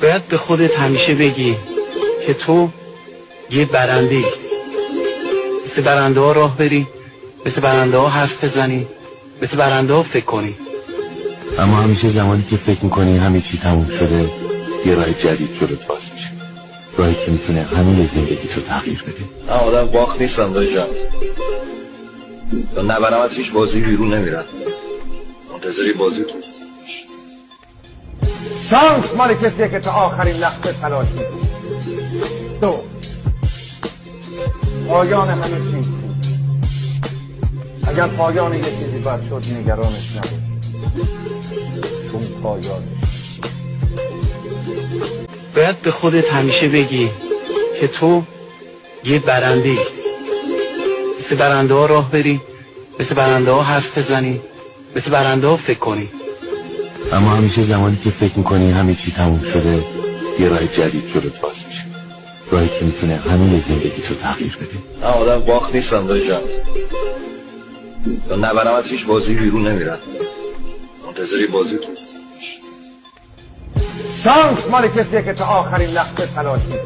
باید به خودت همیشه بگی که تو یه برنده‌ای، مثل برنده ها راه بری، مثل برنده ها حرف بزنی، مثل برنده ها فکر کنی. اما همیشه زمانی که فکر میکنی همه چی تموم شده، یه راه جدید جلوت باز میشه، راهی که میتونه همین زندگی تو تغییر بده. من آدم باخت نیستم دایی جان، تا نبرم از هیچ بازی بیرون نمیرم، منتظری بازی تو. شانس مال کسیه که تا آخرین لحظه تلاش میکنه. دو، پایان همه چیز. اگر پایان یک چیزی باید شد نگرانش نبود، چون پایانش. باید به خودت همیشه بگی که تو یه برنده‌ای، مثل برنده ها راه بری، مثل برنده ها حرف بزنی، مثل برنده ها فکر کنی. اما همیشه زمانی که فکر میکنی همه چی تموم شده، یه راه جدید جلوت باز میشه، راهی که میتونه همین زندگی تو تغییر بده. من آدم باخت نیستم دایی جان، تا نبرم از هیچ بازی بیرون نمیرم، منتظری بازی تو. شانس مال کسیه که تا آخرین لحظه تلاش میکنه.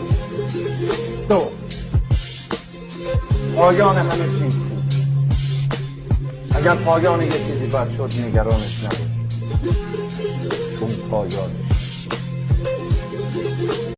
دو، پایان همه چیز. اگر پایان یک چیزی باید شد نگرانش نبود، چون پایانش.